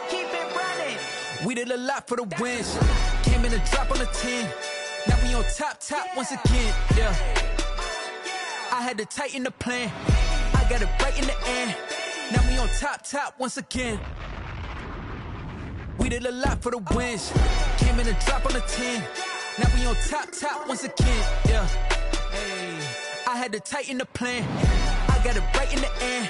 Keep it running. We did a lot for the wins. Came in a drop on the 10. Now we on top once again. Yeah. I had to tighten the plan. I got it right in the end. Now we on top once again. We did a lot for the wins. Came in a drop on the 10. Now we on top once again. Yeah. Hey. I had to tighten the plan. I got it right in the end.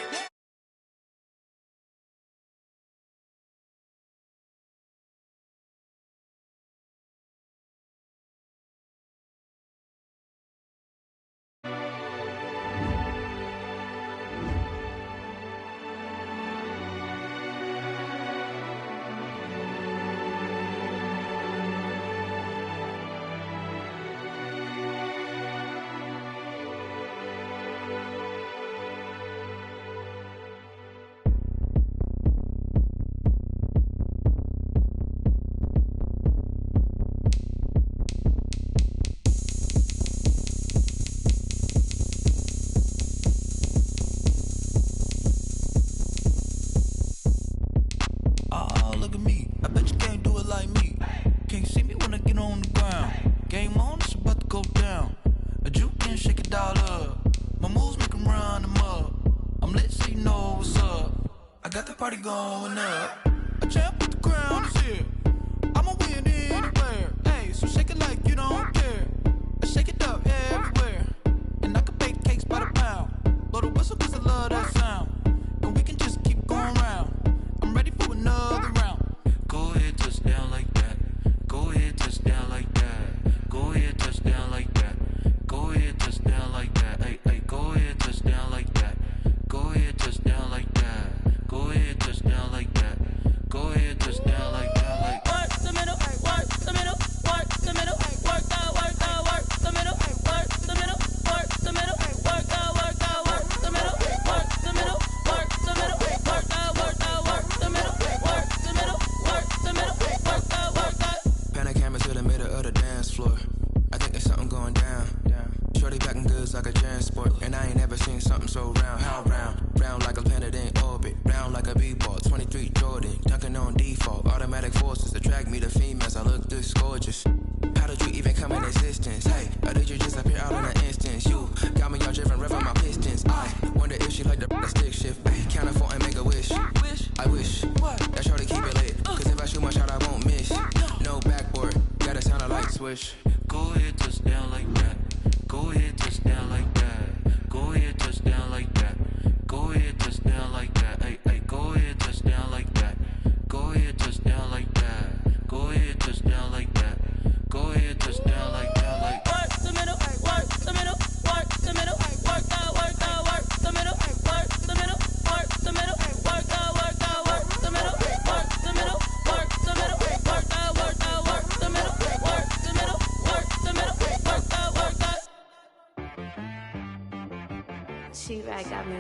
Party going up. A champ with the crown is here. I'ma win anywhere. Hey, so shake it like you don't care. I shake it up everywhere. And I can bake cakes by the pound. Blow the whistle cause I love that sound. And we can just keep going round. I'm ready for another round. Go ahead, touch down like that. Go ahead, touch down like that. Go ahead, touch down like that. Go ahead, touch down like that. Hey, hey, go ahead, touch down like that. Go ahead, touch down like that. Go ahead, touch down like that. Go ahead, touch down like that. Like work the middle, work the middle, work the middle, work out, work the middle, work the middle, work the middle, work out, work the middle, work the middle, work the middle, work out, work the middle, work the middle, work the middle, work out. Pan a camera to the middle of the dance floor. I think there's something going down. Shorty packing goods like a transport, and I ain't never seen something so round. How round? Round like a planet in orbit, round like a b-ball. 23 Jordan, dunking on default. Automatic forces attract me to females. I look this gorgeous. How did you even come in existence? Hey, or did you just appear out in an instance? You got me all driven, revving my pistons. I wonder if she like the stick shift. Hey, count it 4 and make a wish. I wish that shorty keep it lit, cause if I shoot my shot, I won't miss. No backboard, gotta sound a light switch. Go ahead, touch down like that. Go ahead, touch down like that. Go ahead, touch down like that. Go ahead, touch down like that. Hey, hey, go ahead, touch down like that. Go ahead, touch down like that. Go ahead, touch down like that. Go ahead, touch down like that. Like work the middle, work the middle, work the middle, work out, work the middle, work the middle, work the middle, work out, work the middle, work the middle, work the middle, work out, work the middle, work the middle, work the middle, work out, work out. She right got me.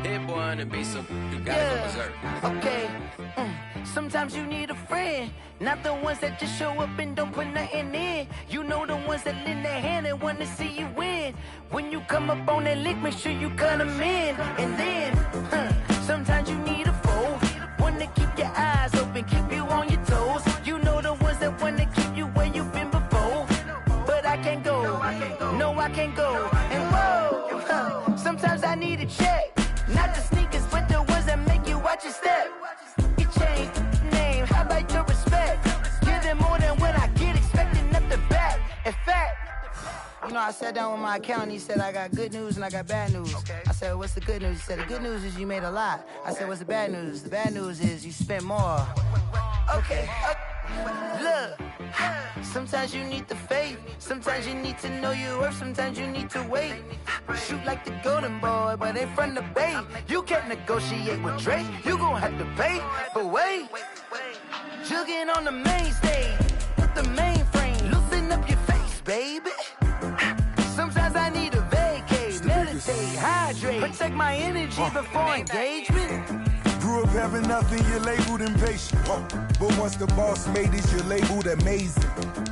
Hit boy on the beat, so you gotta go berserk. Okay. Sometimes you need a friend, not the ones that just show up and don't put nothing in. You know the ones that lend their hand and wanna see you win. When you come up on that lick, make sure you cut them in. And then, sometimes you need a foe, one to keep your eyes open, keep you on your toes. You know the ones that wanna keep you where you've been before. But I can't go, no I can't go. And whoa, sometimes I need a check. Not the sneakers, but the ones that make you watch your step. You change the name, how about your respect? Give them more than what I get, expecting up the back. In fact, you know, I sat down with my accountant, he said, I got good news and I got bad news. I said, what's the good news? He said, the good news is you made a lot. I said, what's the bad news? The bad news is you spent more. Okay. Look, sometimes you need the faith, sometimes you need to know your worth, sometimes you need to wait. Shoot like the golden boy, but ain't from the bay. You can't negotiate with Drake, you gon' have to pay. But wait, jugging on the main stage, with the mainframe, loosen up your face, baby. Sometimes I need a vacate, meditate, hydrate, protect my energy before engagement. Grew Grew up having nothing, you're labeled impatient. But once the boss made it, you're labeled amazing.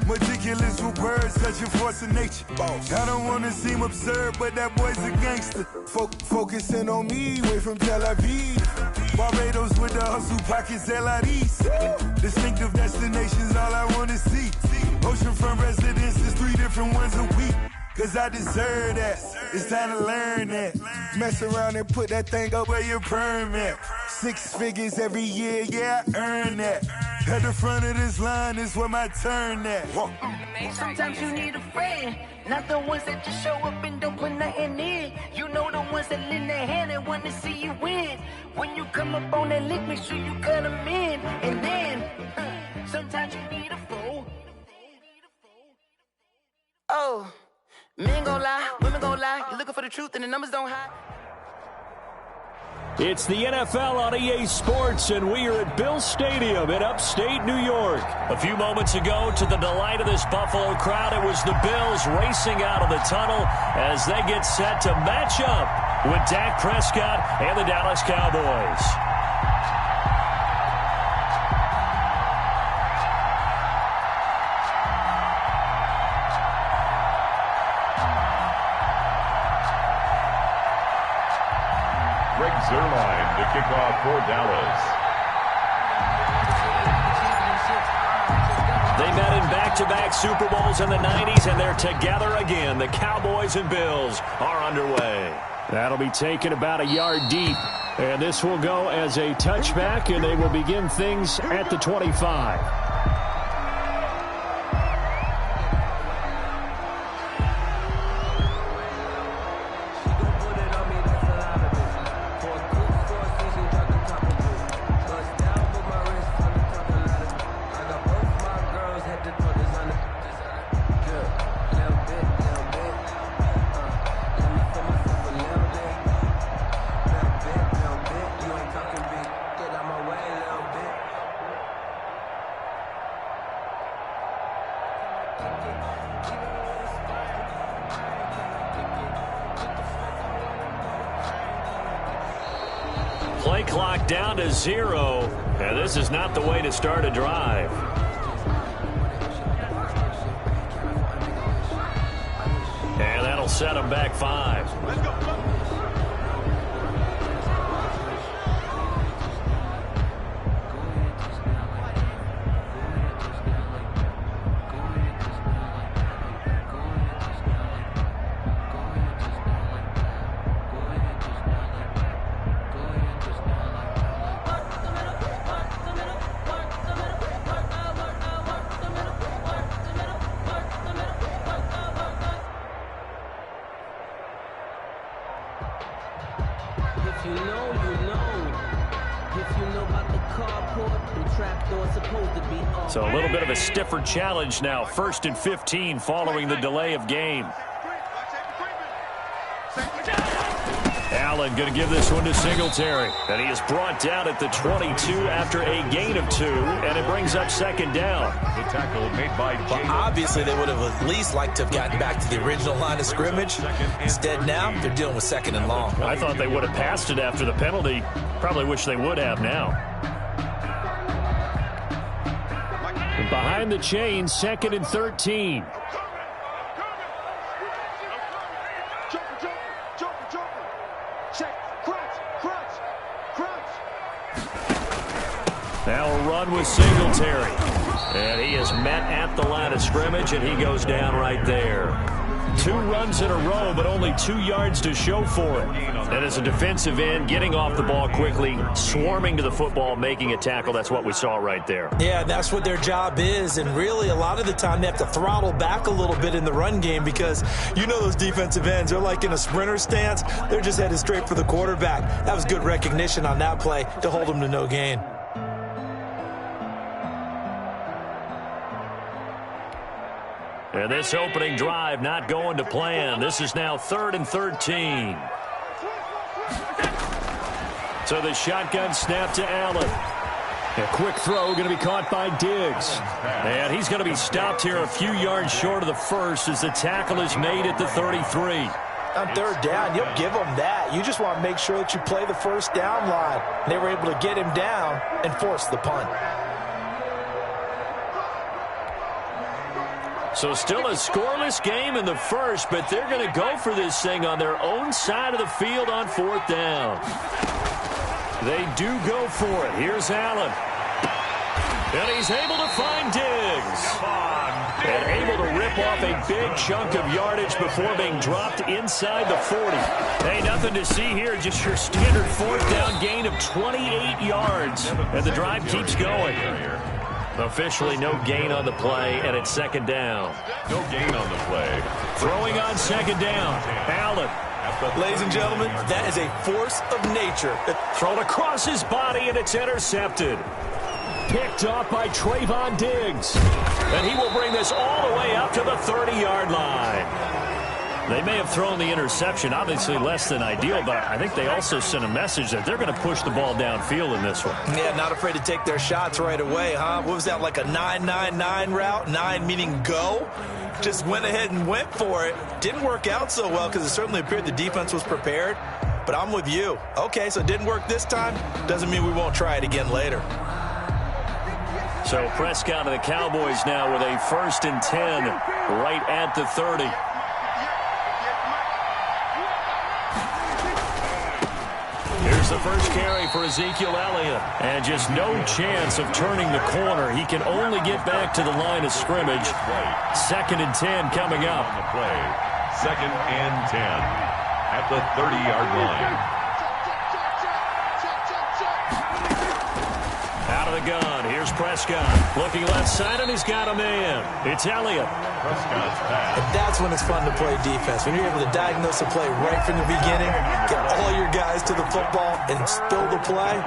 Meticulous with words, such a force of nature. I don't wanna seem absurd, but that boy's a gangster. Focusing on me, way from Tel Aviv. Barbados with the hustle pockets, LIDs. Distinctive destinations, all I wanna see. Oceanfront residences, 3 different ones a week. Cause I deserve that, it's time to learn that. Mess around and put that thing up where your permit. 6 figures every year, yeah, I earn that. At the front of this line is where my turn at. Sometimes you need a friend, not the ones that just show up and don't put nothing in. You know the ones that lend their hand and want to see you win. When you come up on that lick, make sure you cut them in. And then, sometimes you need a fool. Oh. Men gon' lie, women gon' lie. You're looking for the truth and the numbers don't hide. It's the NFL on EA Sports, and we are at Bill Stadium in upstate New York. A few moments ago, to the delight of this Buffalo crowd, it was the Bills racing out of the tunnel as they get set to match up with Dak Prescott and the Dallas Cowboys. Zerline to kick off for Dallas. They met in back-to-back Super Bowls in the 90s, and they're together again. The Cowboys and Bills are underway. That'll be taken about a yard deep, and this will go as a touchback, and they will begin things at the 25. Play clock down to 0, and this is not the way to start a drive. And that'll set them back 5. Let's go. So a little bit of a stiffer challenge now. 1st and 15 following the delay of game. Allen going to give this one to Singletary. And he is brought down at the 22 after a gain of 2. And it brings up 2nd down. The tackle made by well, obviously, they would have at least liked to have gotten back to the original line of scrimmage. Instead, now they're dealing with 2nd and long. I thought they would have passed it after the penalty. Probably wish they would have now. Behind the chain, 2nd and 13. Now a run with Singletary. And he is met at the line of scrimmage, and he goes down right there. 2 runs in a row, but only 2 yards to show for it. And as a defensive end, getting off the ball quickly, swarming to the football, making a tackle, that's what we saw right there. Yeah, that's what their job is, and really a lot of the time they have to throttle back a little bit in the run game because you know those defensive ends, they're like in a sprinter stance. They're just headed straight for the quarterback. That was good recognition on that play to hold them to no gain. And this opening drive not going to plan. This is now 3rd and 13. So the shotgun snap to Allen. A quick throw going to be caught by Diggs. And he's going to be stopped here a few yards short of the first as the tackle is made at the 33. On third down, you'll give them that. You just want to make sure that you play the first down line. They were able to get him down and force the punt. So still a scoreless game in the first, but they're going to go for this thing on their own side of the field on fourth down. They do go for it. Here's Allen. And he's able to find Diggs. And able to rip off a big chunk of yardage before being dropped inside the 40. Hey, nothing to see here. Just your standard fourth down gain of 28 yards. And the drive keeps going. Officially no gain on the play, and it's second down. No gain on the play. Throwing on second down. Allen. Ladies and gentlemen, that is a force of nature. Thrown across his body, and it's intercepted. Picked off by Trayvon Diggs. And he will bring this all the way up to the 30-yard line. They may have thrown the interception, obviously less than ideal, but I think they also sent a message that they're going to push the ball downfield in this one. Yeah, not afraid to take their shots right away, huh? What was that, like a 9-9-9 route? 9 meaning go? Just went ahead and went for it. Didn't work out so well because it certainly appeared the defense was prepared. But I'm with you. Okay, so it didn't work this time. Doesn't mean we won't try it again later. So Prescott and the Cowboys now with a 1st and 10 right at the 30. Here's the first carry for Ezekiel Elliott. And just no chance of turning the corner. He can only get back to the line of scrimmage. 2nd and 10 coming up. On the play. 2nd and 10 at the 30-yard line. Out of the gun. Here's Prescott. Looking left side, and he's got a man. It's Elliott. Prescott's pass. And that's when it's fun to play defense. When you're able to diagnose a play right from the beginning, get all your guys to the football, and spill the play,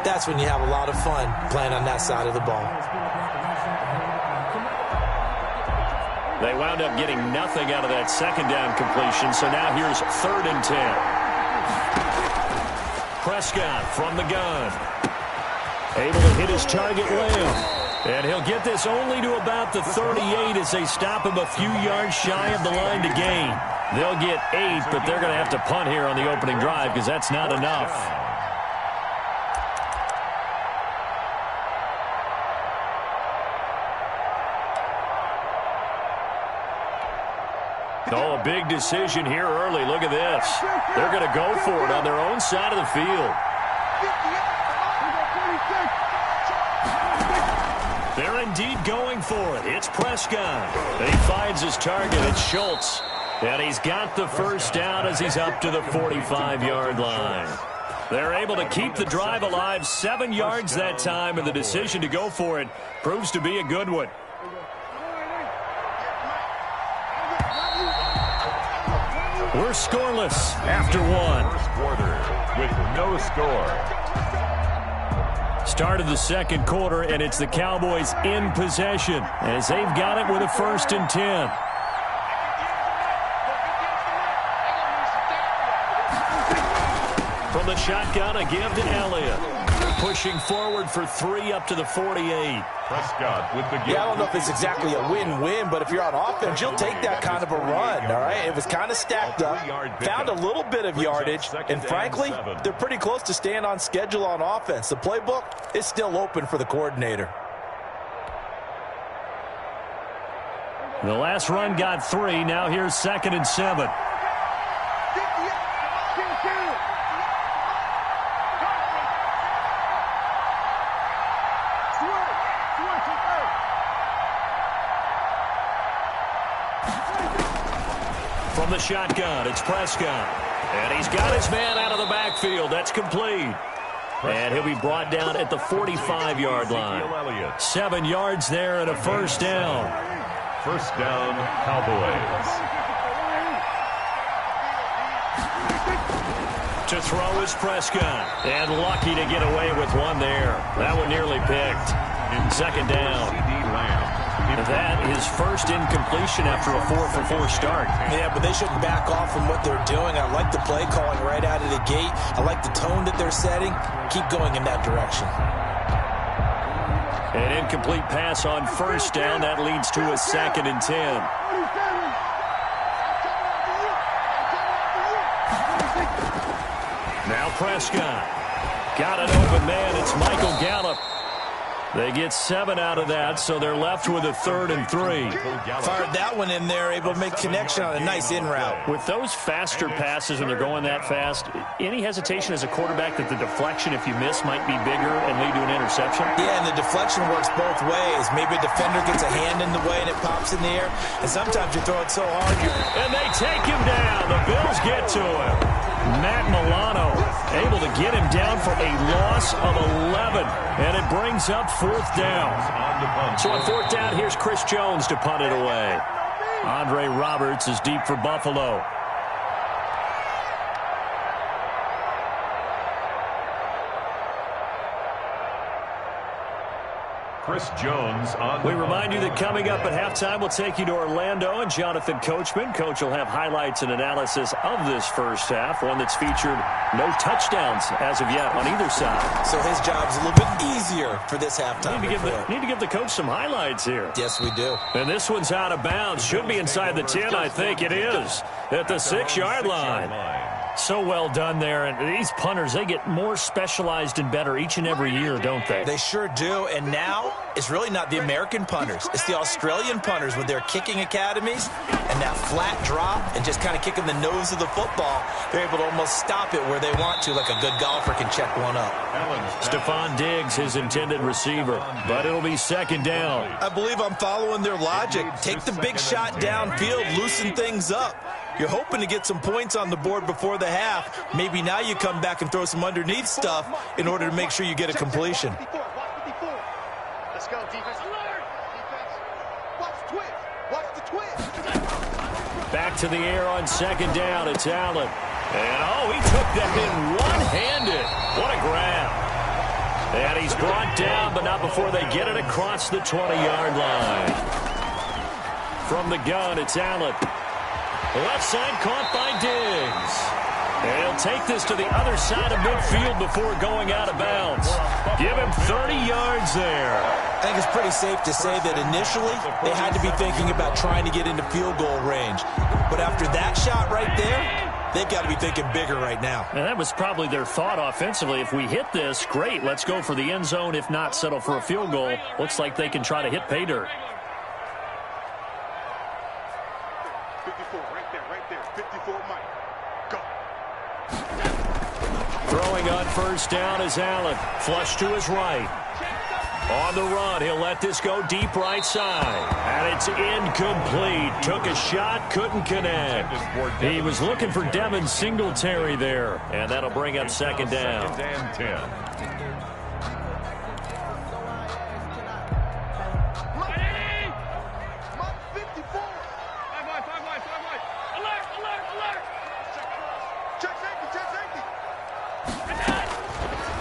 that's when you have a lot of fun playing on that side of the ball. They wound up getting nothing out of that second down completion, so now here's 3rd and 10. Prescott from the gun. Able to hit his target Lamb. And he'll get this only to about the 38 as they stop him a few yards shy of the line to gain. They'll get 8, but they're going to have to punt here on the opening drive because that's not enough. Oh, a big decision here early. Look at this. They're going to go for it on their own side of the field. They're indeed going for it. It's Prescott. He finds his target. It's Schultz. And he's got the first down as he's up to the 45-yard line. They're able to keep the drive alive 7 yards that time, and the decision to go for it proves to be a good one. We're scoreless after one. First quarter with no score. Start of the second quarter, and it's the Cowboys in possession as they've got it with a 1st and 10. From the shotgun, a give to Elliott. Pushing forward for 3 up to the 48. Prescott with the give. Yeah, I don't know if it's exactly a win-win, but if you're on offense, you'll take that kind of a run, all right? It was kind of stacked up, found a little bit of yardage, and frankly, they're pretty close to staying on schedule on offense. The playbook is still open for the coordinator. The last run got 3. Now here's 2nd and 7. From the shotgun, it's Prescott. And he's got his man out of the backfield. That's complete. And he'll be brought down at the 45-yard line. 7 yards there and a first down. First down, Cowboys. To throw is Prescott. And lucky to get away with one there. That one nearly picked. 2nd down. That is first incompletion after a 4-for-4 start. Yeah, but they shouldn't back off from what they're doing. I like the play calling right out of the gate. I like the tone that they're setting. Keep going in that direction. An incomplete pass on first down. That leads to a 2nd and 10. Now Prescott. Got an open man. It's Michael Gallup. They get 7 out of that, so they're left with a 3rd and 3. Fired that one in there, able to make connection on a nice in route. With those faster passes when they're going that fast, any hesitation as a quarterback that the deflection, if you miss, might be bigger and lead to an interception? Yeah, and the deflection works both ways. Maybe a defender gets a hand in the way and it pops in the air, and sometimes you throw it so hard. And they take him down. The Bills get to him. Matt Milano able to get him down for a loss of 11, and it brings up 4th down. So on 4th down, here's Chris Jones to punt it away. Andre Roberts is deep for Buffalo. Chris Jones on. We remind you that coming up at halftime, we'll take you to Orlando and Jonathan Coachman. Coach will have highlights and analysis of this first half, one that's featured no touchdowns as of yet on either side. So his job's a little bit easier for this halftime. Need to give the coach some highlights here. Yes, we do. And this one's out of bounds. Should be inside the 10, I think it is, at the 6-yard line. So well done there. And these punters, they get more specialized and better each and every year, don't they? They sure do. And now it's really not the American punters. It's the Australian punters with their kicking academies and that flat drop and just kind of kicking the nose of the football. They're able to almost stop it where they want to, like a good golfer can check one up. Stephon Diggs, his intended receiver, but it'll be 2nd down. I believe I'm following their logic. Take the big shot downfield, loosen things up. You're hoping to get some points on the board before the half. Maybe now you come back and throw some underneath stuff in order to make sure you get a completion. Let's go, defense. Alert! Defense. Watch the twist. Watch the twist. Back to the air on 2nd down. It's Allen. And, he took that in one-handed. What a grab. And he's brought down, but not before they get it across the 20-yard line. From the gun, it's Allen. Left side caught by Diggs. And he'll take this to the other side of midfield before going out of bounds. Give him 30 yards there. I think it's pretty safe to say that initially they had to be thinking about trying to get into field goal range. But after that shot right there, they've got to be thinking bigger right now. And that was probably their thought offensively. If we hit this, great. Let's go for the end zone. If not, settle for a field goal. Looks like they can try to hit pay dirt. 54, right there. 54, Mike. Go. Throwing on 1st down is Allen. Flush to his right. On the run, he'll let this go deep right side. And it's incomplete. Took a shot, couldn't connect. He was looking for Devin Singletary there. And that'll bring up 2nd down. 2nd and 10.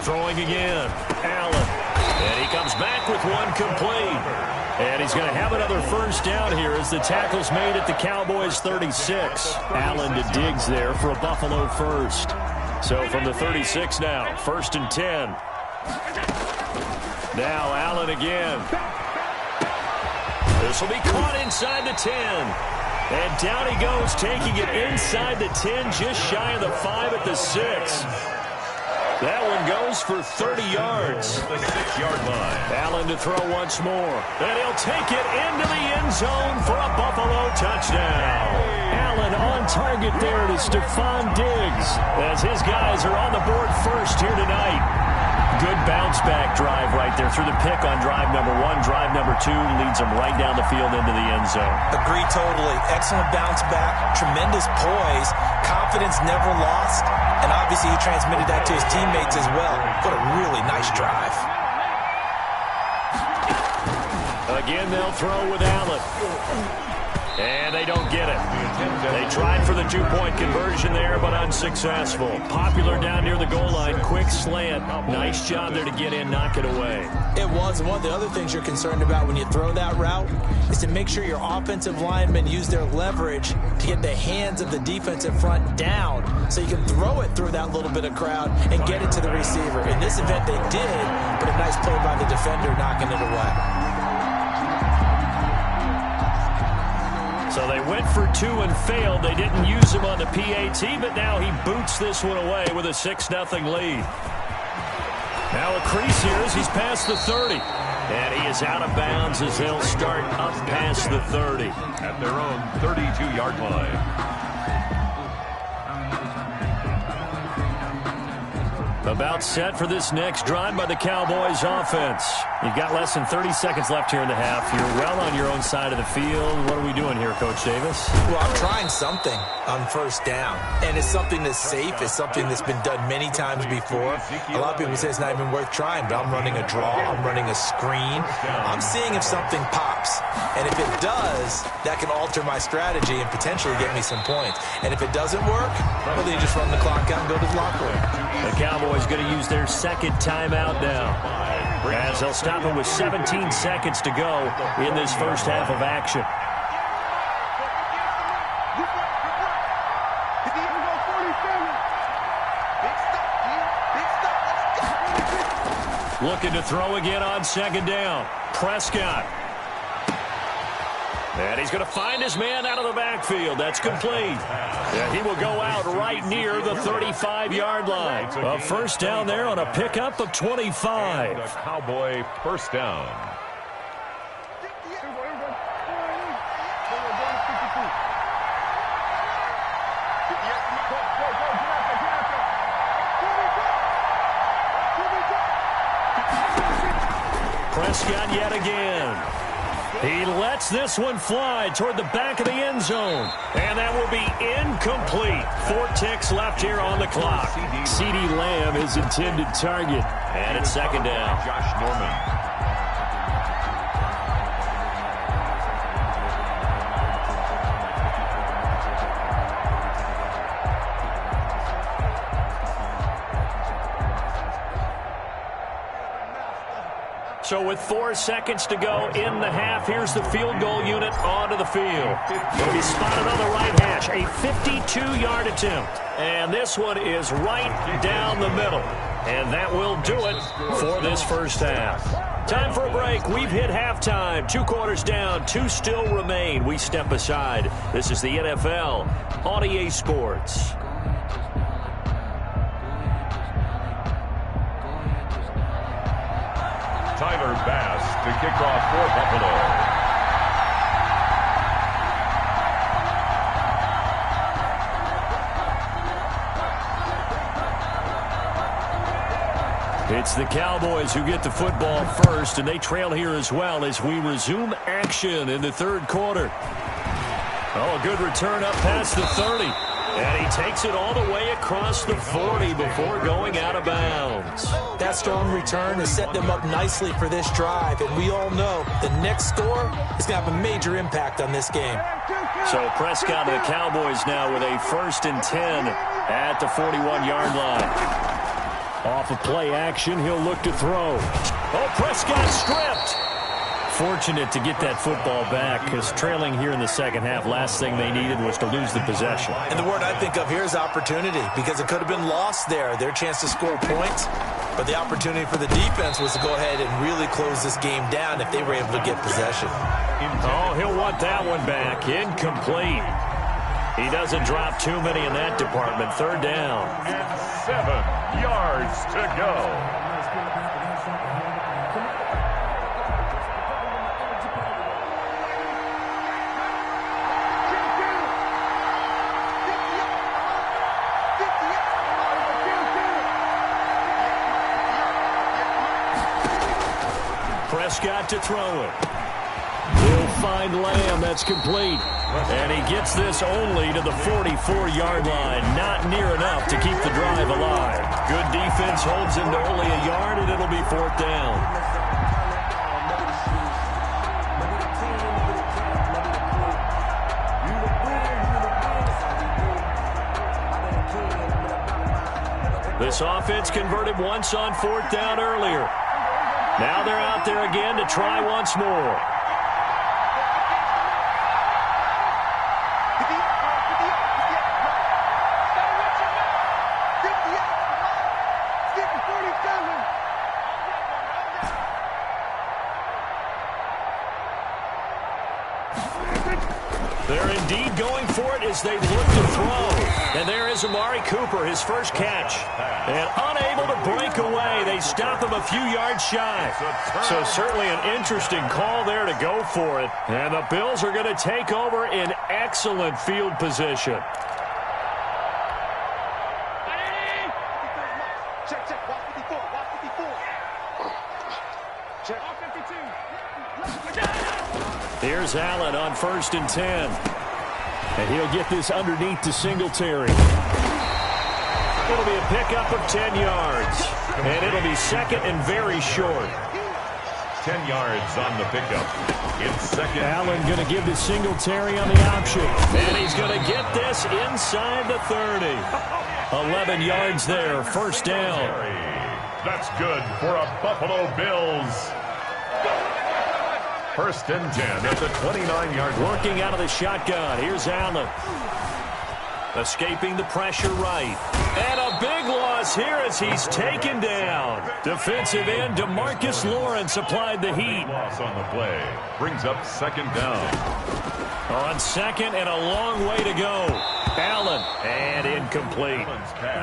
Throwing again, Allen. And he comes back with one complete. And he's going to have another 1st down here as the tackle's made at the Cowboys' 36. Allen to Diggs there for a Buffalo 1st. So from the 36 now, 1st and 10. Now Allen again. This will be caught inside the 10. And down he goes, taking it inside the 10, just shy of the 5 at the 6. That one goes for 30 yards. The 6-yard line. Allen to throw once more. And he'll take it into the end zone for a Buffalo touchdown. Allen on target there to Stephon Diggs as his guys are on the board 1st here tonight. Good bounce-back drive right there through the pick on drive number 1. Drive number 2 leads them right down the field into the end zone. Agree totally. Excellent bounce-back. Tremendous poise. Confidence never lost. And obviously he transmitted that to his teammates as well. What a really nice drive. Again, they'll throw with Allen. And they don't get it. They tried for the 2-point conversion there, but unsuccessful. Popular down near the goal line. Quick slant. Nice job there to get in, knock it away. It was. One of the other things you're concerned about when you throw that route is to make sure your offensive linemen use their leverage to get the hands of the defensive front down so you can throw it through that little bit of crowd and get it to the receiver. In this event, they did, but a nice play by the defender knocking it away. So they went for 2 and failed. They didn't use him on the PAT, but now he boots this one away with a 6-0 lead. Now a crease here as he's past the 30. And he is out of bounds as they'll start up past the 30. At their own 32-yard line. About set for this next drive by the Cowboys offense. You've got less than 30 seconds left here in the half. You're well on your own side of the field. What are we doing here, Coach Davis? Well, I'm trying something on first down. And it's something that's safe. It's something that's been done many times before. A lot of people say it's not even worth trying, but I'm running a draw. I'm running a screen. I'm seeing if something pops. And if it does, that can alter my strategy and potentially get me some points. And if it doesn't work, well, then you just run the clock out and go to the locker room. The Cowboys going to use their second timeout now, as they'll stop it with 17 seconds to go in this first half of action. Looking to throw again on second down. Prescott. And he's going to find his man out of the backfield. That's complete. And he will go out right near the 35-yard line. A first down there on a pickup of 25. And a Cowboy first down. Prescott yet again. He lets this one fly toward the back of the end zone. And that will be incomplete. 4 ticks left here on the clock. CeeDee Lamb is intended target. And it's second down. Josh Norman. So with 4 seconds to go in the half, here's the field goal unit onto the field. He'll be spotted on the right hash, a 52-yard attempt. And this one is right down the middle. And that will do it for this first half. Time for a break. We've hit halftime. 2 quarters down, 2 still remain. We step aside. This is the NFL on EA Sports. Tyler Bass to kick off for Buffalo. It's the Cowboys who get the football first, and they trail here as well as we resume action in the third quarter. Oh, a good return up past the 30. And he takes it all the way across the 40 before going out of bounds. That strong return has set them up nicely for this drive, and we all know the next score is going to have a major impact on this game. So Prescott and the Cowboys now with a 1st and 10 at the 41-yard line. Off of play action, he'll look to throw. Oh, Prescott stripped. Fortunate to get that football back, because trailing here in the second half, last thing they needed was to lose the possession. And the word I think of here is opportunity, because it could have been lost there, their chance to score points. But the opportunity for the defense was to go ahead and really close this game down if they were able to get possession. Oh, he'll want that one back. Incomplete. He doesn't drop too many in that department. Third down. And 7 yards to go. Prescott to throw it. He'll find Lamb. That's complete. And he gets this only to the 44-yard line. Not near enough to keep the drive alive. Good defense holds him to only a yard, and it'll be 4th down. This offense converted once on 4th down earlier. Now they're out there again to try once more. There as they look to throw. And there is Amari Cooper, his first catch. And unable to break away. They stop him a few yards shy. So certainly an interesting call there to go for it. And the Bills are going to take over in excellent field position. Check, check. Watch 54. Watch 54. Check. 52. Here's Allen on 1st and 10. And he'll get this underneath to Singletary. It'll be a pickup of 10 yards. And it'll be second and very short. 10 yards on the pickup. It's second. Allen going to give to Singletary on the option. And he's going to get this inside the 30. 11 yards there, first down. That's good for a Buffalo Bills. 1st and 10 at the 29-yard line. Working out of the shotgun. Here's Allen. Escaping the pressure right. And a big loss here as he's taken down. Defensive end DeMarcus Lawrence applied the heat. Loss on the play. Brings up 2nd down. On 2nd and a long way to go. Allen, and incomplete.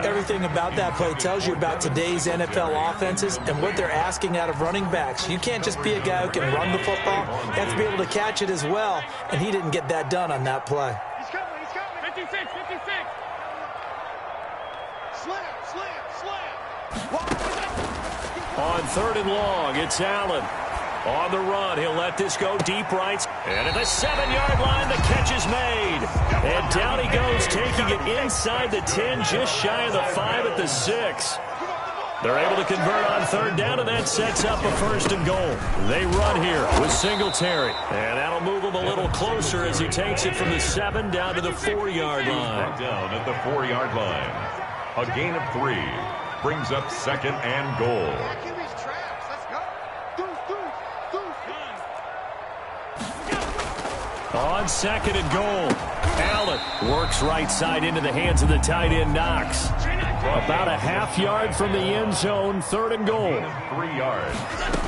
Everything about that play tells you about today's NFL offenses and what they're asking out of running backs. You can't just be a guy who can run the football. You have to be able to catch it as well, and he didn't get that done on that play. He's coming. He's coming. 56. 56. Slam. Slam. Slam. On 3rd and long, it's Allen. On the run, he'll let this go deep right. And at the 7-yard line, the catch is made. And down he goes, taking it inside the 10, just shy of the 5 at the 6. They're able to convert on 3rd down, and that sets up a 1st and goal. They run here with Singletary. And that'll move him a little closer as he takes it from the 7 down to the 4-yard line. Down at the 4-yard line. A gain of 3. Brings up 2nd and goal. On 2nd and goal, Allen works right side into the hands of the tight end Knox. About a half yard from the end zone, 3rd and goal. 3 yards.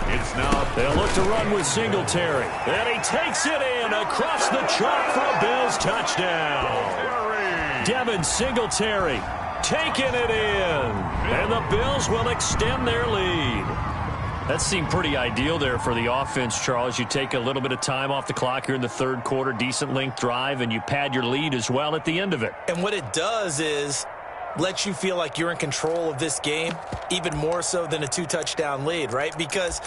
It's now. They'll look to run with Singletary. And he takes it in across the chalk for a Bills touchdown. Devin Singletary taking it in. And the Bills will extend their lead. That seemed pretty ideal there for the offense, Charles. You take a little bit of time off the clock here in the 3rd quarter, decent length drive, and you pad your lead as well at the end of it. And what it does is lets you feel like you're in control of this game, even more so than a 2-touchdown lead, right? Because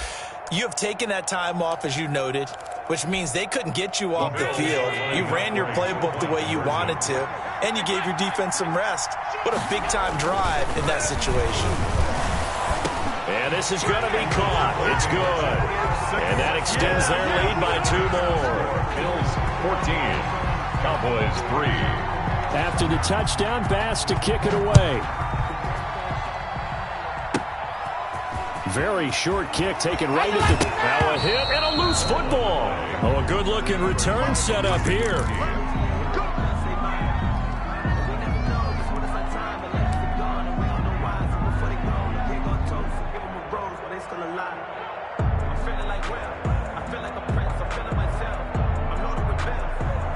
you have taken that time off, as you noted, which means they couldn't get you off the field. You ran your playbook the way you wanted to, and you gave your defense some rest. What a big-time drive in that situation. And this is going to be caught. It's good. And that extends their lead by 2 more. Bills 14. Cowboys 3. After the touchdown pass to kick it away. Very short kick taken right at the... Now a hit and a loose football. Oh, a good-looking return set up here.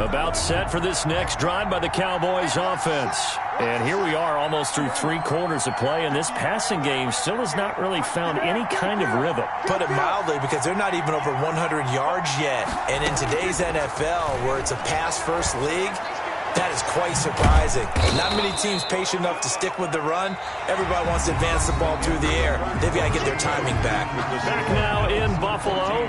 About set for this next drive by the Cowboys offense. And here we are almost through 3 quarters of play, and this passing game still has not really found any kind of rhythm. Put it mildly, because they're not even over 100 yards yet. And in today's NFL, where it's a pass-first league, that is quite surprising. Not many teams patient enough to stick with the run. Everybody wants to advance the ball through the air. They've got to get their timing back. Back now in Buffalo.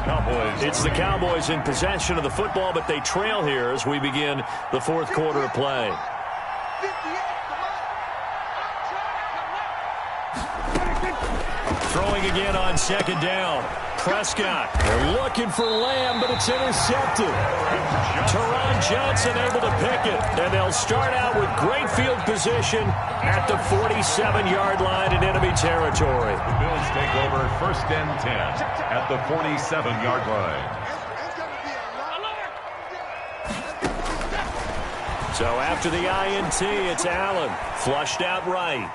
Cowboys. It's the Cowboys in possession of the football, but they trail here as we begin the 4th quarter of play. Throwing again on 2nd down. Prescott. They're looking for Lamb, but it's intercepted. Teron Johnson able to pick it. And they'll start out with great field position at the 47-yard line in enemy territory. The Bills take over 1st and 10 at the 47-yard line. So after the INT, it's Allen. Flushed out right.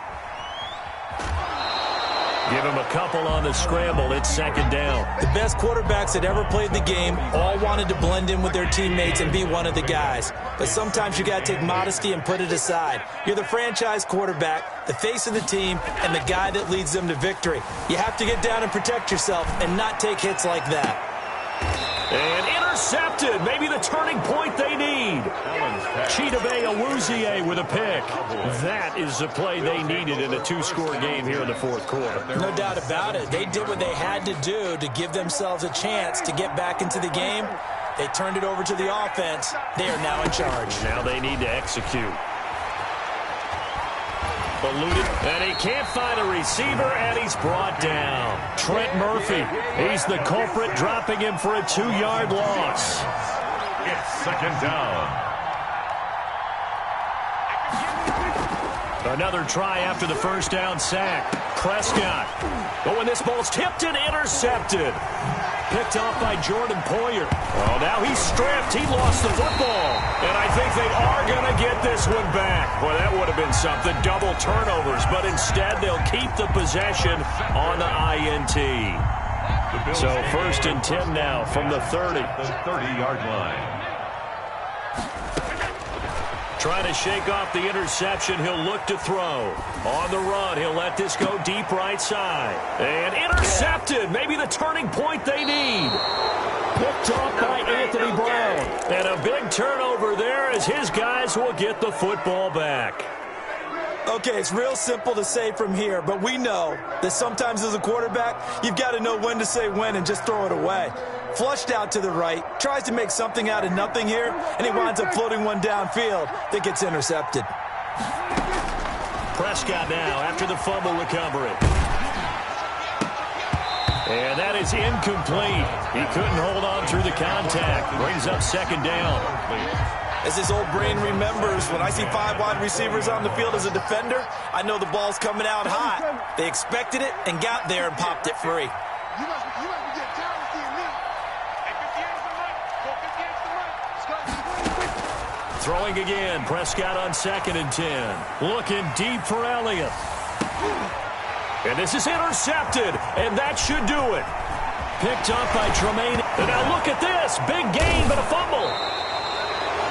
Give him a couple on the scramble. It's second down. The best quarterbacks that ever played the game all wanted to blend in with their teammates and be one of the guys. But sometimes you got to take modesty and put it aside. You're the franchise quarterback, the face of the team, and the guy that leads them to victory. You have to get down and protect yourself and not take hits like that. And intercepted. Maybe the turning point they need. Chidobe Awuzie with a pick. That is the play they needed in a two-score game here in the fourth quarter. No doubt about it. They did what they had to do to give themselves a chance to get back into the game. They turned it over to the offense. They are now in charge. Now they need to execute. Eluded, and he can't find a receiver, and he's brought down. Trent Murphy, he's the culprit, dropping him for a 2-yard loss. It's second down. Another try after the first down sack. Prescott. Oh, and this ball's tipped and intercepted. Picked off by Jordan Poyer. Oh, now he's stripped. He lost the football. And I think they are going to get this one back. Well, that would have been something. Double turnovers. But instead, they'll keep the possession on the INT. So first and 10 now from the 30. The 30-yard line. Trying to shake off the interception. He'll look to throw. On the run, he'll let this go deep right side. And intercepted. Maybe the turning point they need. Picked off by Anthony Brown. And a big turnover there as his guys will get the football back. Okay, it's real simple to say from here, but we know that sometimes as a quarterback, you've got to know when to say when and just throw it away. Flushed out to the right, tries to make something out of nothing here, and he winds up floating one downfield that gets intercepted. Prescott now after the fumble recovery. And that is incomplete. He couldn't hold on through the contact. Brings up second down. As his old brain remembers, when I see 5 wide receivers on the field as a defender, I know the ball's coming out hot. They expected it and got there and popped it free. You must be getting tired of seeing me. Throwing again. Prescott on second and 10. Looking deep for Elliott. And this is intercepted, and that should do it. Picked up by Tremaine. And now look at this. Big gain, but a fumble.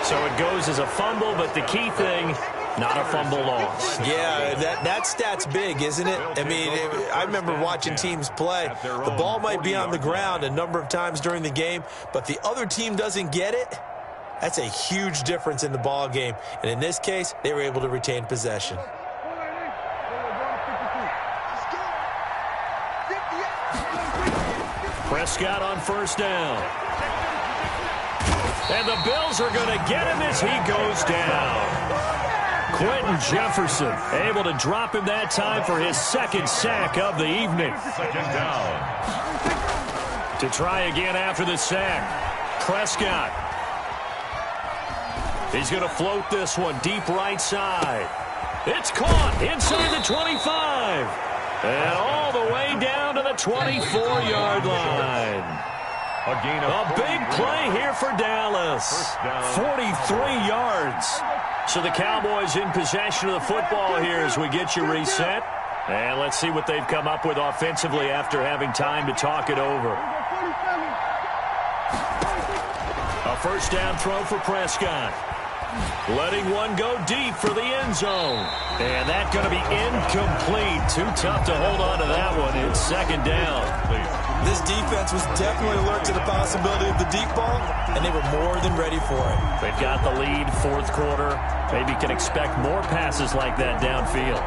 So it goes as a fumble, but the key thing, not a fumble loss. Yeah, that stat's big, isn't it? I mean, I remember watching teams play. The ball might be on the ground a number of times during the game, but the other team doesn't get it. That's a huge difference in the ball game. And in this case, they were able to retain possession. Prescott on first down. And the Bills are going to get him as he goes down. Quentin Jefferson able to drop him that time for his second sack of the evening. Second down. To try again after the sack. Prescott. He's going to float this one deep right side. It's caught inside the 25. And all the way down to the 24-yard line. A big play here for Dallas. 43 yards. So the Cowboys in possession of the football here as we get you reset. And let's see what they've come up with offensively after having time to talk it over. A first down throw for Prescott. Letting one go deep for the end zone. And that's going to be incomplete. Too tough to hold on to that one. It's second down. This defense was definitely alert to the possibility of the deep ball, and they were more than ready for it. They've got the lead, fourth quarter. Maybe can expect more passes like that downfield.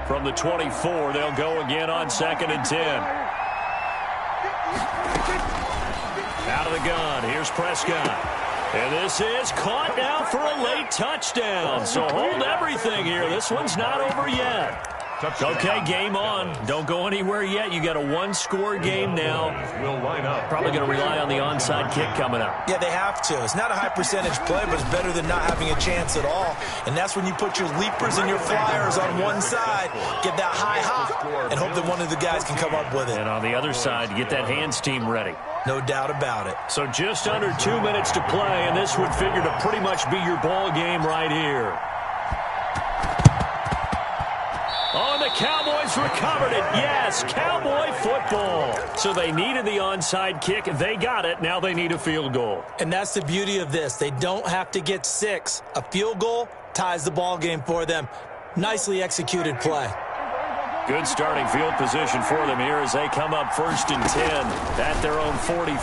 From the 24, they'll go again on second and 10. Out of the gun, here's Prescott. And this is caught now for a late touchdown. So hold everything here. This one's not over yet. Okay, game on. Don't go anywhere yet. You got a one-score game now. Probably going to rely on the onside kick coming up. Yeah, they have to. It's not a high-percentage play, but it's better than not having a chance at all. And that's when you put your leapers and your flyers on one side, get that high hop, and hope that one of the guys can come up with it. And on the other side, get that hands team ready. No doubt about it. So just under 2 minutes to play, and this would figure to pretty much be your ball game right here. Oh, and the Cowboys recovered it. Yes, Cowboy football. So they needed the onside kick. They got it. Now they need a field goal. And that's the beauty of this. They don't have to get 6. A field goal ties the ball game for them. Nicely executed play. Good starting field position for them here as they come up 1st and 10 at their own 43.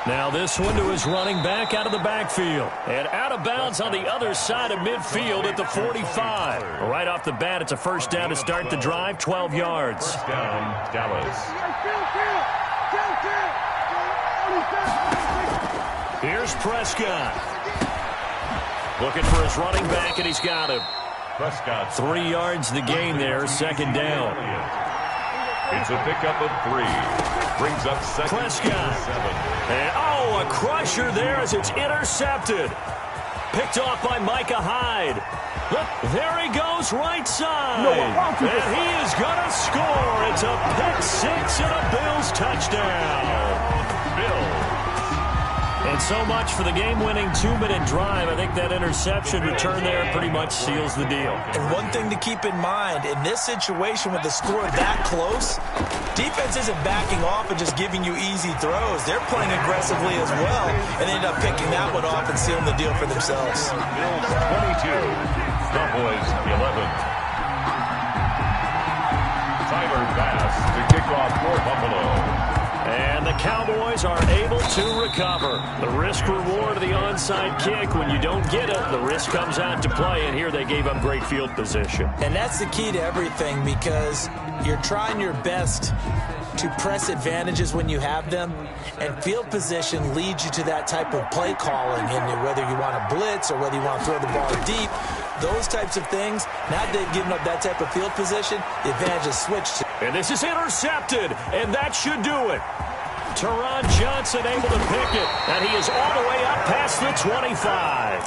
Now this one to his running back out of the backfield. And out of bounds on the other side of midfield at the 45. Right off the bat, it's a first down to start the drive, 12 yards. First down, Dallas. Here's Prescott. Looking for his running back, and he's got him. Prescott. 3 yards the gain there, second down. It's a pickup of 3. Brings up second Prescott. and 7. And, oh, a crusher there as it's intercepted. Picked off by Micah Hyde. Look, there he goes right side. And he is going to score. It's a pick 6 and a Bills touchdown. Bills. And so much for the game-winning 2-minute drive. I think that interception return there pretty much seals the deal. And one thing to keep in mind, in this situation with the score that close, defense isn't backing off and just giving you easy throws. They're playing aggressively as well, and they end up picking that one off and sealing the deal for themselves. Bills 22, Cowboys 11. Tyler Bass to kick off for Buffalo. And the Cowboys are able to recover. The risk-reward of the onside kick. When you don't get it, the risk comes out to play, and here they gave up great field position. And that's the key to everything, because you're trying your best to press advantages when you have them, and field position leads you to that type of play calling, and whether you want to blitz or whether you want to throw the ball deep, those types of things. Now they've given up that type of field position, the advantage is switched. And this is intercepted, and that should do it. Teron Johnson able to pick it, and he is all the way up past the 25.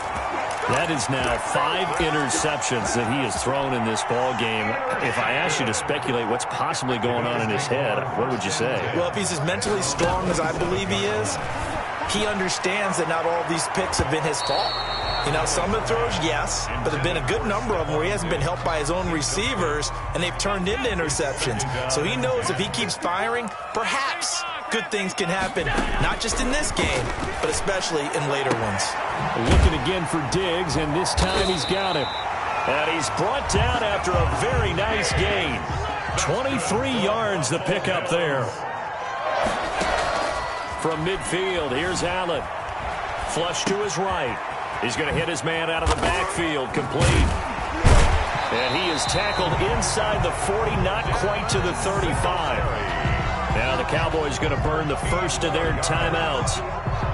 That is now 5 interceptions that he has thrown in this ball game. If I asked you to speculate what's possibly going on in his head, what would you say? Well, if he's as mentally strong as I believe he is, he understands that not all of these picks have been his fault. You know, some of the throws, yes, but there have been a good number of them where he hasn't been helped by his own receivers, and they've turned into interceptions. So he knows if he keeps firing, perhaps good things can happen, not just in this game, but especially in later ones. Looking again for Diggs, and this time he's got him. And he's brought down after a very nice gain. 23 yards the pickup there. From midfield, here's Allen. Flush to his right. He's going to hit his man out of the backfield, complete. And he is tackled inside the 40, not quite to the 35. Now the Cowboys going to burn the first of their timeouts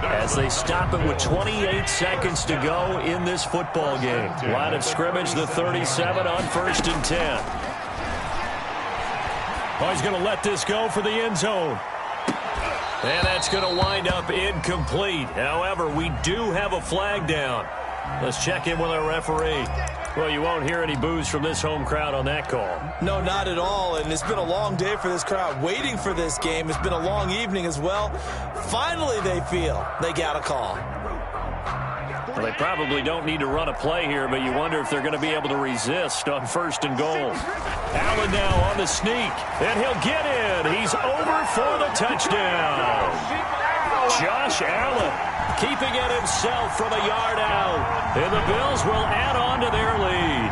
as they stop it with 28 seconds to go in this football game. Line of scrimmage, the 37 on 1st and 10. Oh, he's going to let this go for the end zone. And that's going to wind up incomplete. However, we do have a flag down. Let's check in with our referee. Well, you won't hear any boos from this home crowd on that call. No, not at all. And it's been a long day for this crowd waiting for this game. It's been a long evening as well. Finally, they feel they got a call. Well, they probably don't need to run a play here, but you wonder if they're going to be able to resist on 1st and goal. Allen now on the sneak, and he'll get in. He's over for the touchdown. Josh Allen keeping it himself from a yard out, and the Bills will add on to their lead.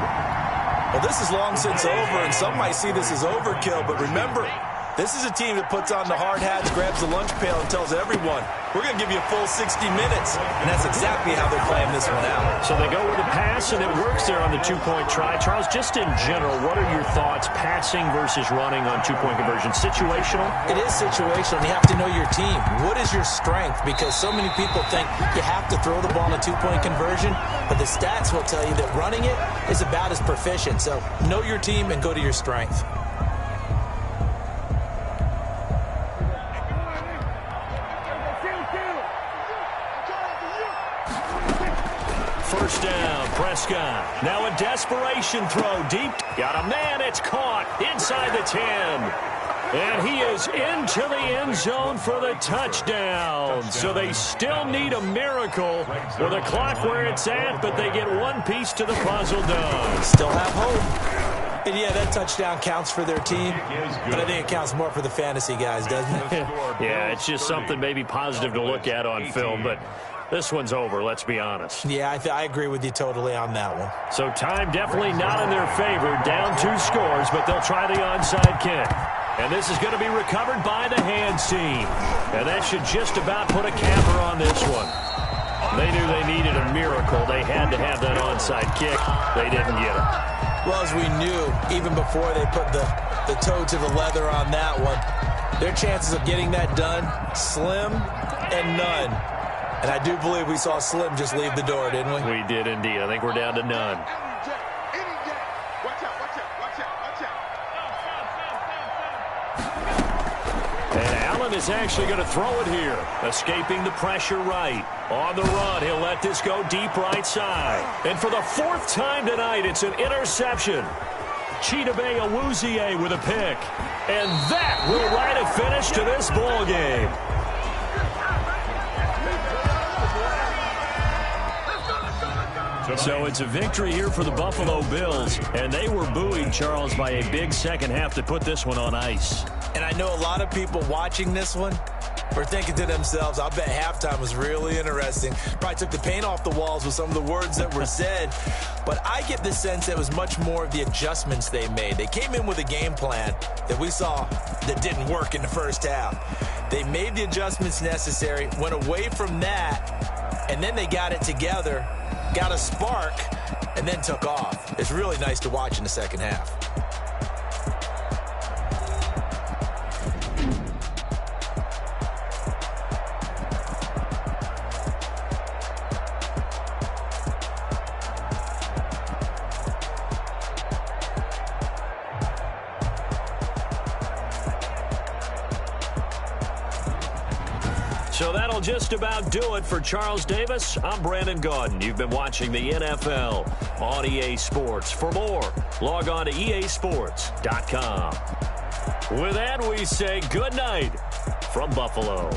Well, this is long since over, and some might see this as overkill, but remember, This is a team that puts on the hard hats, grabs the lunch pail, and tells everyone, we're going to give you a full 60 minutes. And that's exactly how they're playing this one out. So they go with a pass, and it works there on the two-point try. Charles, just in general, what are your thoughts passing versus running on two-point conversion? Situational? It is situational. You have to know your team. What is your strength? Because so many people think you have to throw the ball in a two-point conversion, but the stats will tell you that running it is about as proficient. So know your team and go to your strength. First down, Prescott. Now a desperation throw deep. Got a man, it's caught inside the 10. And he is into the end zone for the touchdown. So they still need a miracle with a clock where it's at, but they get one piece to the puzzle done. Still have hope. And yeah, that touchdown counts for their team, but I think it counts more for the fantasy guys, doesn't it? Yeah, it's just something maybe positive to look at on film, but this one's over, let's be honest. Yeah, I agree with you totally on that one. So time definitely not in their favor. Down 2 scores, but they'll try the onside kick. And this is going to be recovered by the hands team. And that should just about put a capper on this one. They knew they needed a miracle. They had to have that onside kick. They didn't get it. Well, as we knew, even before they put the toe to the leather on that one, their chances of getting that done, slim and none. And I do believe we saw Slim just leave the door, didn't we? We did indeed. I think we're down to none. And Allen is actually going to throw it here. Escaping the pressure right. On the run, he'll let this go deep right side. And for the 4th time tonight, it's an interception. Chidobe Awuzie with a pick. And that will write a finish to this ball game. So it's a victory here for the Buffalo Bills, and they were buoyed, Charles, by a big second half to put this one on ice. And I know a lot of people watching this one were thinking to themselves, I bet halftime was really interesting. Probably took the paint off the walls with some of the words that were said. But I get the sense that it was much more of the adjustments they made. They came in with a game plan that we saw that didn't work in the first half. They made the adjustments necessary, went away from that, and then they got it together, got a spark, and then took off. It's really nice to watch in the second half. So that'll just about do it for Charles Davis. I'm Brandon Gaudin. You've been watching the NFL on EA Sports. For more, log on to easports.com. With that, we say good night from Buffalo.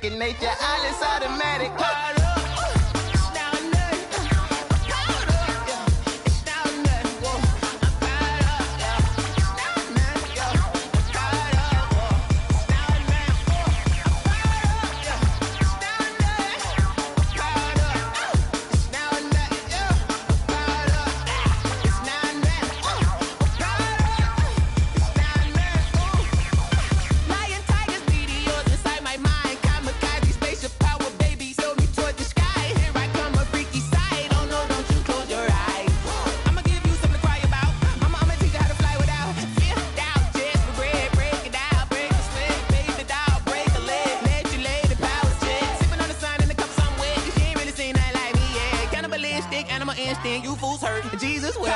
second nature. All is automatic. Animal instinct, you fools hurt. Jesus will.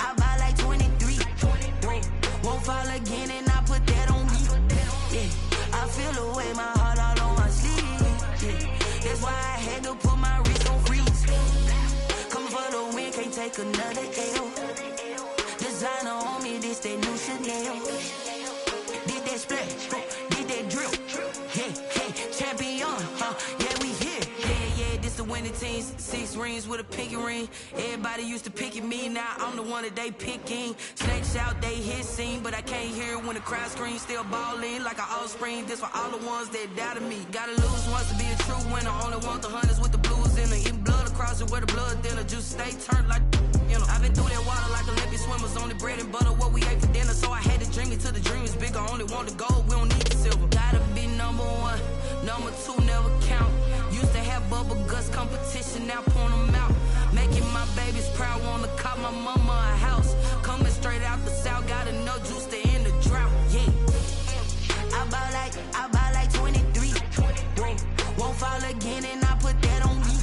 I buy like 23. Won't fall again and I put that on me. Yeah, I feel the way, my heart all on my sleeve. Yeah, that's why I had to put my wrist on freeze. Coming for the win, can't take another L. Designer on me, this that new Chanel. Did that splash, did that drill. Yeah, champion, yeah, we here. Yeah, this the winning team. 6 rings with a pinky ring. Everybody used to pick at me, now I'm the one that they picking. Snakes out, they hit scene, but I can't hear it when the crowd screams. Still balling like an offspring. This for all the ones that doubted me. Gotta lose once to be a true winner. Only want the hunters with the blues in it. Eating blood across it where the blood thinner. Juice stay turned like, you know. I've been through that water like Olympic swimmers. Only bread and butter, what we ate for dinner. So I had to dream it till the dream is bigger. Only want the gold, we don't need the silver. Gotta be number 1, number 2 never count. Used to have bubble guts competition, now point them out. Making my babies proud, wanna call my mama a house. Coming straight out the south, gotta know juice to end the drought. Yeah, I buy like 23. Won't fall again and I put that on me.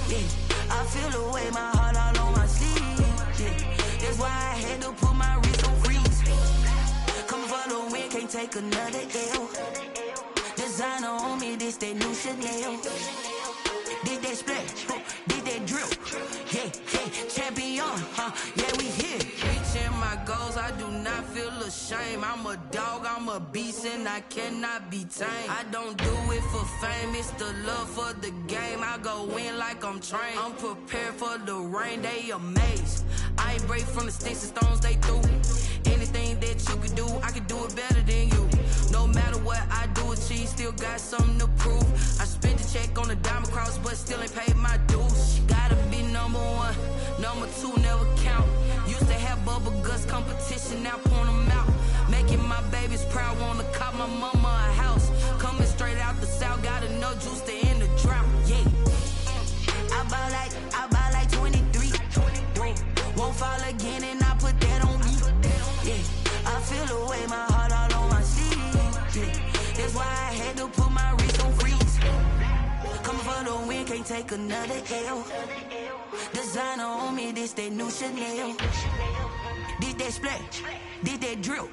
Yeah, I feel the way, my heart all on my sleeve. Yeah, that's why I had to put my wrist on freeze. Coming for the win, can't take another L. Designer on me, this that new Chanel. Did that splash, did that drill. Yeah, champion, yeah, we here. Reaching my goals, I do not feel ashamed. I'm a dog, I'm a beast, and I cannot be tamed. I don't do it for fame, it's the love for the game. I go in like I'm trained. I'm prepared for the rain, they amazed. I ain't break from the sticks and stones they threw. Anything that you could do, I could do it better than you. No matter what I do, achieve, still got something to prove. I spent the check on the diamond cross, but still ain't paid my dues. Gotta be number 1, number 2 never count. Used to have bubble guts competition, now point them out. Making my babies proud, wanna call my mama a house. Coming straight out the south, gotta know juice to end the drought. Yeah, I buy like 23. Won't fall again and I put that on me. Yeah, I feel the way, my heart all on my sleeve. Yeah, that's why I had to put my wrist on freeze. Coming for the win, can't take another L. Designer on me, this that new Chanel. Did that splash, did that drill.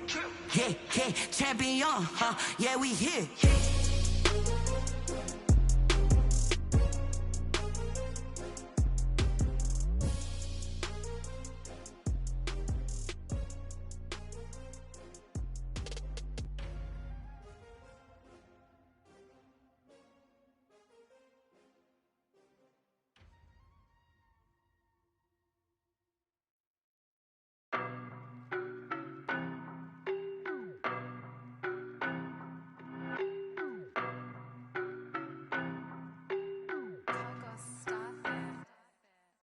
Yeah, yeah, champion, huh? Yeah, we here.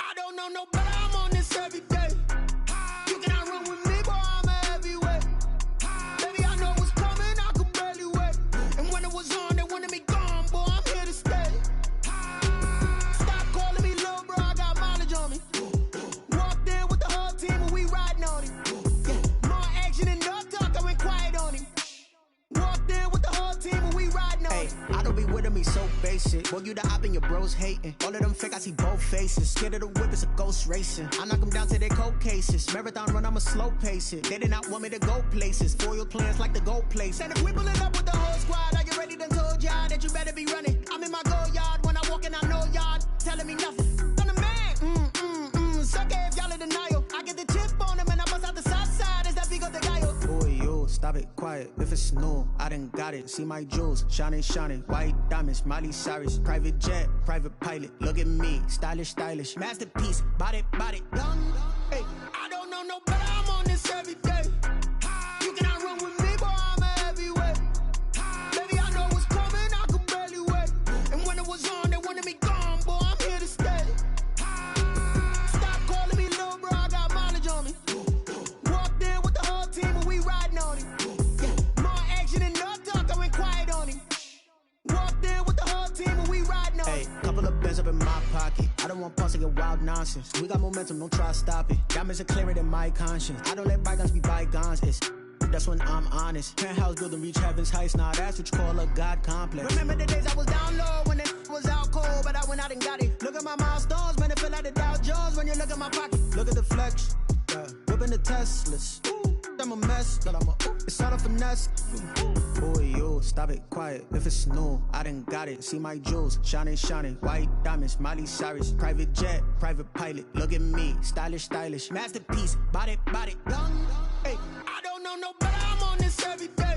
I don't know no better, I'm on this every day. You cannot run with me, boy, I'm a heavyweight. Baby, I know what's coming, I could barely wait. And when it was on, they wanted me gone, boy, I'm here to stay. Stop calling me little bro, I got mileage on me. Walked in with the whole team and we riding on him. Yeah, more action and no talk, I went quiet on him. Walked in with the whole team and we riding on him. I don't be with me so basic. Boy, you the op and your bros hating. All of them fake, I see both faces. Scared of the whip, it's a ghost racing. I knock them down to their cold cases. Marathon run, I'ma slow pace it. They did not want me to go places. Foil plans like the gold place. And if we pulling up with the whole squad, are you ready? Done told y'all that you better be running. I'm in my go yard. When I walk in, I know y'all telling me nothing. I'm the man. Suck it if y'all in denial. I get the chip on them and I bust out the south side. Is that Vigo de Gallo? Boy, yo, stop it, quiet. If it's new, I done got it. See my jewels, shining, shining. White diamonds, Miley Cyrus. Private jet, private pilot. Look at me, stylish, stylish. Masterpiece, body, young. Hey, I don't know no better, I'm on this every day. You cannot run with me, boy, I'm a heavyweight. Baby, I know what's coming, I could barely wait. And when it was on, they wanted me gone, boy, I'm here to stay. Stop calling me little bro, I got mileage on me. Walked in with the whole team and we riding on him. Yeah, more action and no talk, I went quiet on him. Walked in with the whole team and we riding on him. Hey, couple of bands up in my pocket. I don't want pulse to get wild nonsense. We got momentum, don't try to stop it. Diamonds are clearer than my conscience. I don't let bygones be bygones. That's when I'm honest. Penthouse building, reach heaven's heights. Nah, that's what you call a God complex. Remember the days I was down low when it was out cold, but I went out and got it. Look at my milestones, man, it feel like the Dow Jones when you look at my pocket. Look at the flex, yeah. Whipping the Teslas. Ooh, I'm a mess, but it's all a finesse. Boy, yo, stop it, quiet. If it's new, I done got it. See my jewels, shining, shining. White diamonds, Miley Cyrus. Private jet, private pilot. Look at me, stylish, stylish. Masterpiece, body, young. Hey, I don't know no better, I'm on this every day.